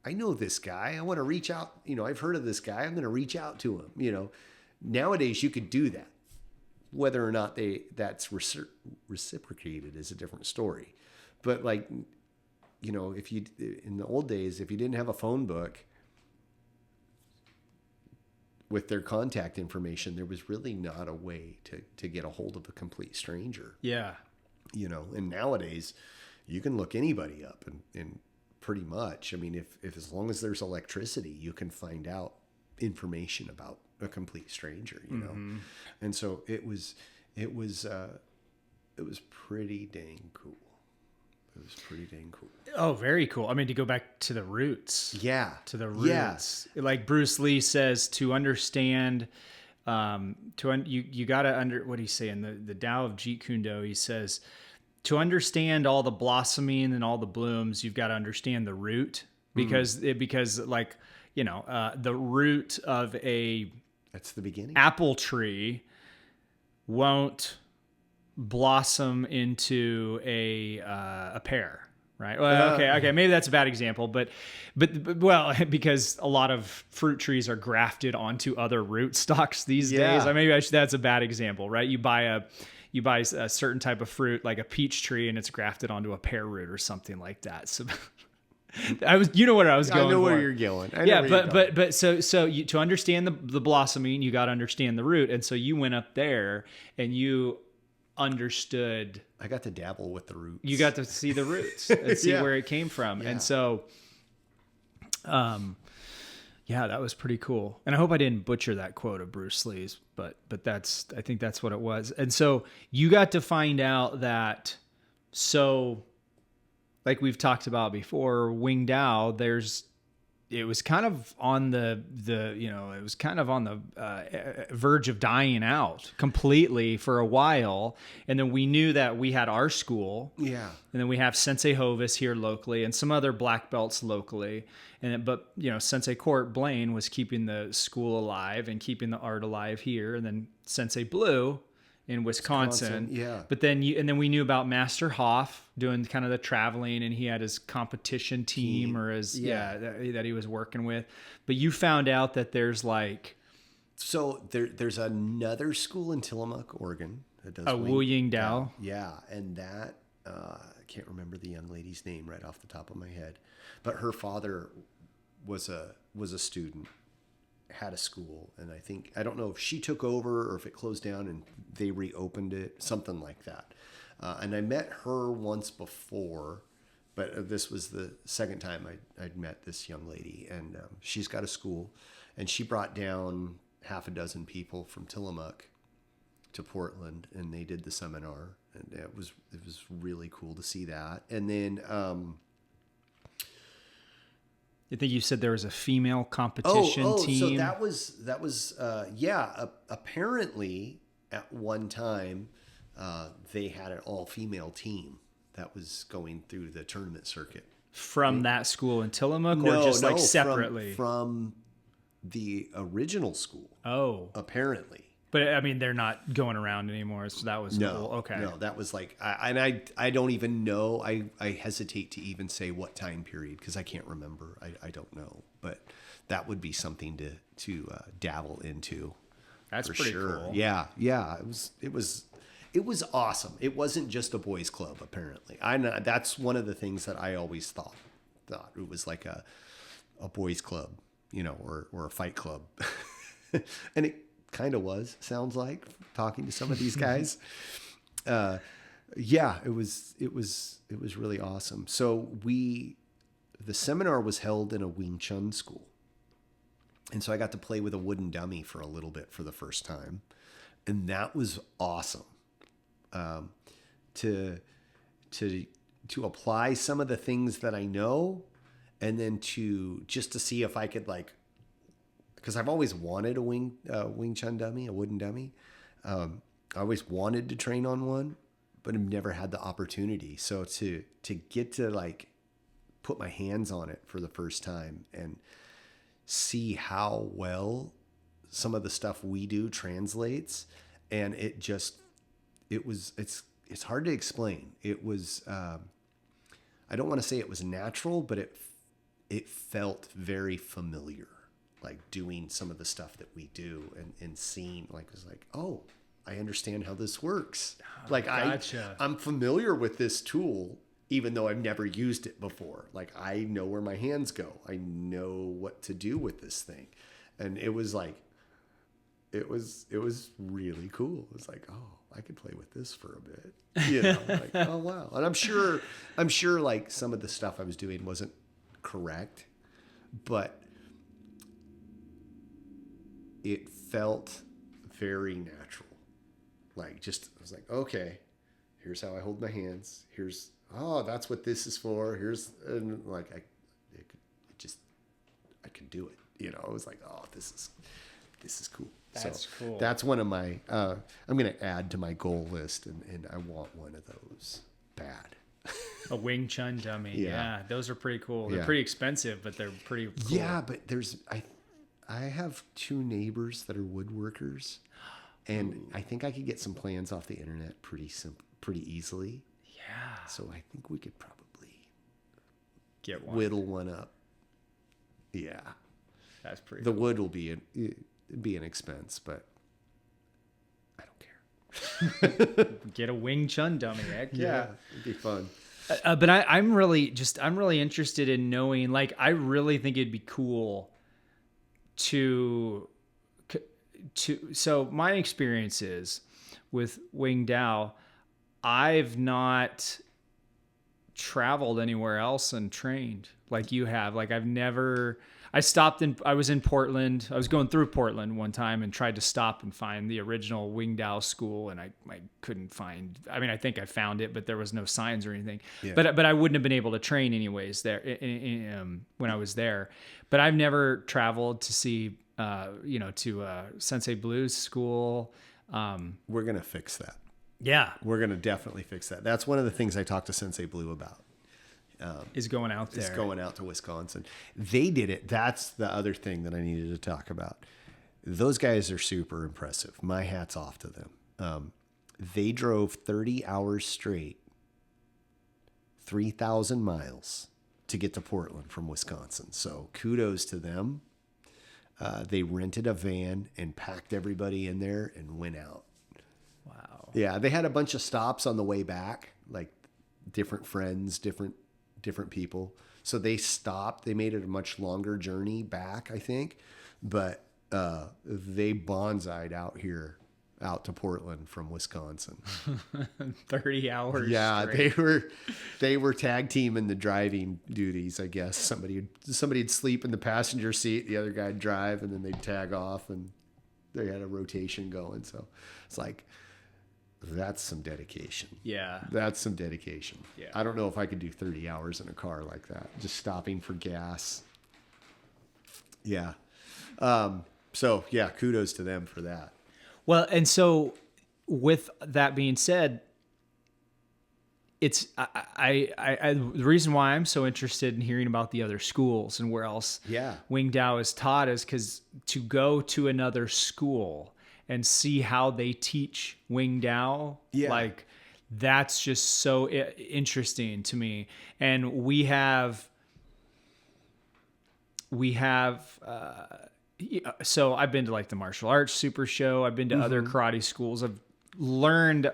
I know this guy. I want to reach out. You know, I've heard of this guy. I'm going to reach out to him. You know, nowadays you could do that. Whether or not that's reciprocated is a different story. But, like, you know, in the old days, if you didn't have a phone book with their contact information, there was really not a way to get a hold of a complete stranger. Yeah. You know, and nowadays you can look anybody up and pretty much, I mean, if as long as there's electricity, you can find out information about a complete stranger, you know? And so it was pretty dang cool. It was pretty dang cool. Oh, very cool. I mean, to go back to the roots. Yeah. To the roots. Yeah. Like Bruce Lee says, to understand, you got to what he's saying, the Tao of Jeet Kune Do, he says, to understand all the blossoming and all the blooms, you've got to understand the root, because like, you know, the root of that's the beginning. Apple tree won't blossom into a pear, right? Well, okay, maybe that's a bad example, but well, because a lot of fruit trees are grafted onto other root stocks these days. Maybe that's a bad example, right? You buy a certain type of fruit, like a peach tree, and it's grafted onto a pear root or something like that. So you know where I was going. I know for. where you're going. To understand the blossoming, you got to understand the root. And so you went up there and you understood. I got to dabble with the roots. You got to see the roots and see where it came from. Yeah. And so, that was pretty cool. And I hope I didn't butcher that quote of Bruce Lee's, but I think that's what it was. And so you got to find out that, so like we've talked about before, Wing Tao, it was kind of on the verge of dying out completely for a while. And then we knew that we had our school. Yeah. And then we have Sensei Hovis here locally and some other black belts locally. But Sensei Court Blaine was keeping the school alive and keeping the art alive here. And then Sensei Blue in Wisconsin. Yeah. But then we knew about Master Hoff doing kind of the traveling, and he had his competition team or his that he was working with. But you found out that there's there's another school in Tillamook, Oregon that does Wu Ying Tao. Yeah, and that I can't remember the young lady's name right off the top of my head, but her father was a student, had a school, and I don't know if she took over or if it closed down and they reopened it, something like that. And I met her once before, but this was the second time I'd met this young lady, and she's got a school, and she brought down half a dozen people from Tillamook to Portland, and they did the seminar, and it was really cool to see that. And then I think you said there was a female competition team. So that was apparently at one time they had an all-female team that was going through the tournament circuit. From that school in Tillamook, or just like separately? From the original school. Oh. Apparently. But I mean, they're not going around anymore, so that was cool. Okay. No, that was like, I don't even know. I hesitate to even say what time period because I can't remember. I don't know, but that would be something to dabble into. That's pretty cool. Yeah. It was awesome. It wasn't just a boys' club. Apparently, that's one of the things that I always thought it was like a boys' club. or a fight club. And it kind of sounds like, talking to some of these guys. Yeah, it was really awesome. So the seminar was held in a Wing Chun school. And so I got to play with a wooden dummy for a little bit for the first time. And that was awesome. To apply some of the things that I know, and then to see if I could, like, because I've always wanted a Wing Chun dummy, a wooden dummy. I always wanted to train on one, but I've never had the opportunity. So to get to, like, put my hands on it for the first time and see how well some of the stuff we do translates, and it's hard to explain. It was, I don't want to say it was natural, but it felt very familiar, like doing some of the stuff that we do, and seeing, like, it was like, oh, I understand how this works. Like, gotcha. I'm familiar with this tool, even though I've never used it before. Like, I know where my hands go. I know what to do with this thing. And it was like, it was really cool. It was like, oh, I could play with this for a bit, like, oh, wow. And I'm sure like some of the stuff I was doing wasn't correct, but it felt very natural. Like, just, I was like, okay, here's how I hold my hands. That's what this is for. And like, I could do it. I was like, oh, this is cool. That's cool. That's one of my, I'm going to add to my goal list, and I want one of those bad. A Wing Chun dummy. Yeah. Those are pretty cool. They're Yeah. pretty expensive, but they're pretty cool. Yeah, but I have 2 neighbors that are woodworkers, and I think I could get some plans off the internet pretty easily. Yeah. So I think we could probably Get one. whittle one up. Yeah. That's pretty The cool. wood will be an expense, but I don't care. Get a Wing Chun dummy. Heck yeah. It'd be fun. But I'm really interested in knowing, like, I really think it'd be cool to so my experiences with Wing Tao, I've not traveled anywhere else and trained like you have. Like, I was in Portland. I was going through Portland one time and tried to stop and find the original Wing Tao school, and I couldn't find. I mean, I think I found it, but there was no signs or anything. Yeah. But I wouldn't have been able to train anyways there when I was there. But I've never traveled to see, to Sensei Blue's school. We're gonna fix that. Yeah, We're gonna definitely fix that. That's one of the things I talked to Sensei Blue about. is going out there. Is going out to Wisconsin. They did it. That's the other thing that I needed to talk about. Those guys are super impressive. My hat's off to them. They drove 30 hours straight, 3,000 miles to get to Portland from Wisconsin. So kudos to them. They rented a van and packed everybody in there and went out. Wow. Yeah, they had a bunch of stops on the way back, like different friends, different people. So they stopped. They made it a much longer journey back, I think. But they bonsai'd out to Portland from Wisconsin. 30 hours. Yeah, straight. they were tag teaming the driving duties, I guess. Somebody'd sleep in the passenger seat, the other guy'd drive, and then they'd tag off, and they had a rotation going. So it's like, that's some dedication. Yeah. That's some dedication. Yeah. I don't know if I could do 30 hours in a car like that, just stopping for gas. Yeah. So yeah, kudos to them for that. Well, and so with that being said, it's the reason why I'm so interested in hearing about the other schools and where else Wing Tao is taught is because to go to another school and see how they teach Wing Tao, like, that's just so interesting to me. And we have so I've been to, like, the martial arts super show. I've been to other karate schools. I've learned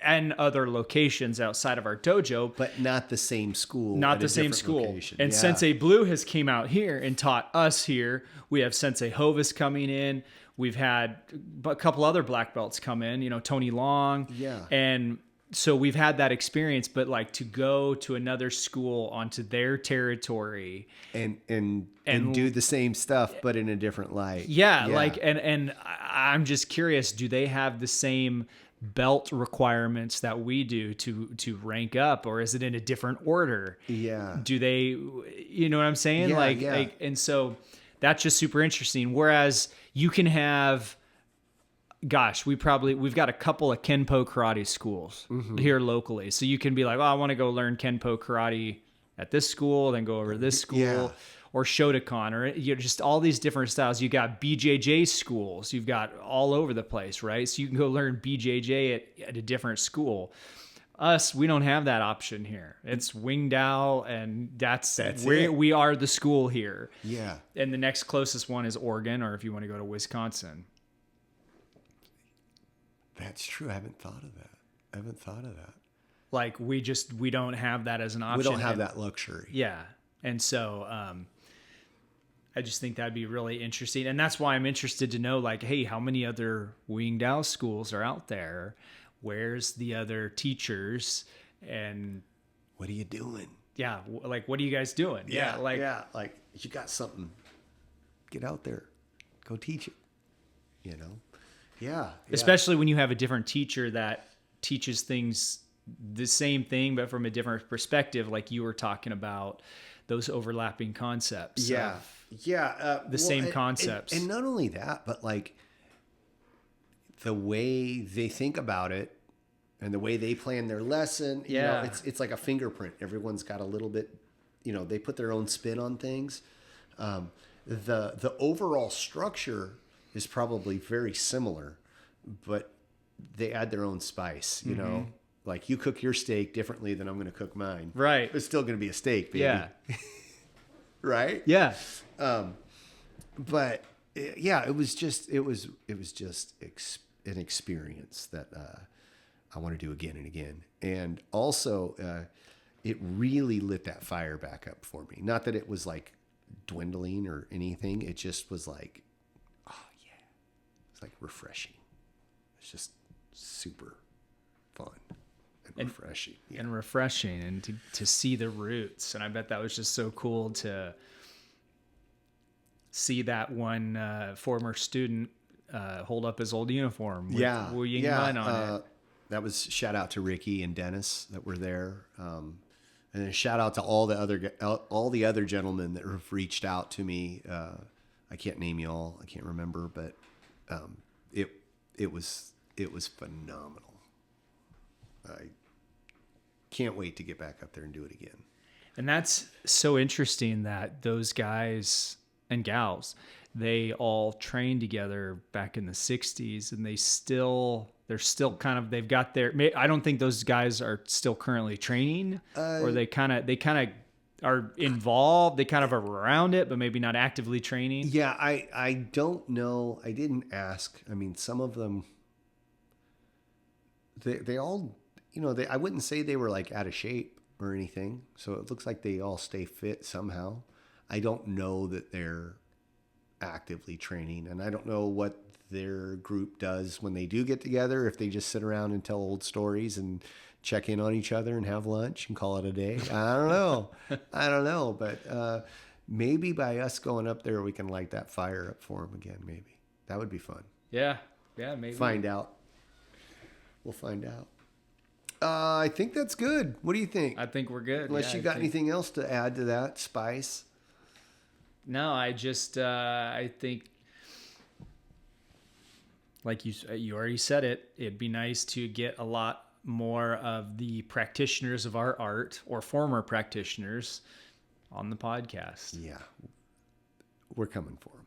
and other locations outside of our dojo, but not the same school. Not the same school. Location. And Sensei Blue has came out here and taught us here. We have Sensei Hovis coming in. We've had a couple other black belts come in, you know, Tony Long. Yeah. And so we've had that experience, but like to go to another school onto their territory and do the same stuff, but in a different light. Yeah. Like, and I'm just curious, do they have the same belt requirements that we do to rank up, or is it in a different order? Yeah. Do they, you know what I'm saying? Like, and so that's just super interesting. Whereas you can have, gosh, we've got a couple of Kenpo karate schools here locally. So you can be like, oh, I want to go learn Kenpo karate at this school, then go over to this school, or Shotokan, or just all these different styles. You got BJJ schools. You've got all over the place, right? So you can go learn BJJ at a different school. Us, we don't have that option here. It's Wing Tao, and that's where we are the school here. Yeah. And the next closest one is Oregon, or if you want to go to Wisconsin. That's true. I haven't thought of that. Like we don't have that as an option. We don't have that luxury. Yeah. And so I just think that'd be really interesting. And that's why I'm interested to know, like, hey, how many other Wu Ying Tao schools are out there? Where's the other teachers? And what are you doing? Yeah. Like, what are you guys doing? Yeah. Like you got something. Get out there. Go teach it. You know? Yeah. Especially when you have a different teacher that teaches things the same thing, but from a different perspective, like you were talking about those overlapping concepts. Yeah. The same concepts. And not only that, but like the way they think about it and the way they plan their lesson, you know, it's like a fingerprint. Everyone's got a little bit, you know, they put their own spin on things. The overall structure is probably very similar, but they add their own spice, you know, like you cook your steak differently than I'm going to cook mine. Right. It's still going to be a steak, baby. Yeah. Right. Yeah. But yeah, it was just an experience that I want to do again and again. And also, it really lit that fire back up for me. Not that it was like dwindling or anything. It just was like, oh yeah, it's like refreshing. It's just super fun and refreshing. Yeah. And refreshing, and to see the roots. And I bet that was just so cool to see that one former student hold up his old uniform with Wu Ying Tao on it. That was shout out to Ricky and Dennis that were there. And then shout out to all the other gentlemen that have reached out to me. I can't name you all. I can't remember, but it was phenomenal. I can't wait to get back up there and do it again. And that's so interesting that those guys and gals, they all trained together back in the 60s, and they're still kind of, they've got their, I don't think those guys are still currently training, or they kind of are involved. They kind of are around it, but maybe not actively training. Yeah. I don't know. I didn't ask. I mean, some of them, they all, you know, I wouldn't say they were like out of shape or anything. So it looks like they all stay fit somehow. I don't know that they're actively training, and I don't know what their group does when they do get together, if they just sit around and tell old stories and check in on each other and have lunch and call it a day. I don't know. But maybe by us going up there, we can light that fire up for them again. Maybe that would be fun. Yeah. Maybe find out. We'll find out. I think that's good. What do you think? I think we're good. Unless you got anything else to add to that spice. No, I just I think, like you already said it, it'd be nice to get a lot more of the practitioners of our art, or former practitioners, on the podcast. Yeah, we're coming for them.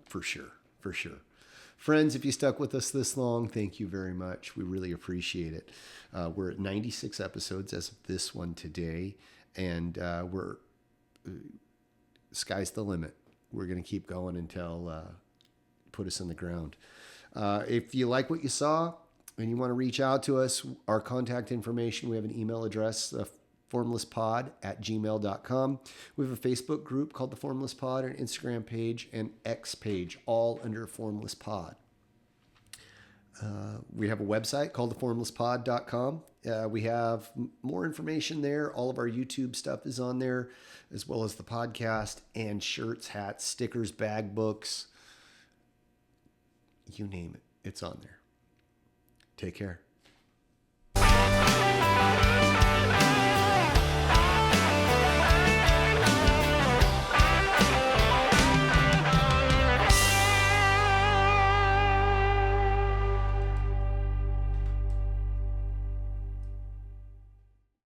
For sure. Friends, if you stuck with us this long, thank you very much. We really appreciate it. We're at 96 episodes as of this one today, and sky's the limit. We're going to keep going until put us in the ground. If you like what you saw, and you want to reach out to us, our contact information, we have an email address, formlesspod@gmail.com. We have a Facebook group called the Formless Pod, an Instagram page, and X page, all under Formless Pod. We have a website called theformlesspod.com. We have more information there. All of our YouTube stuff is on there, as well as the podcast and shirts, hats, stickers, bag books. You name it, it's on there. Take care.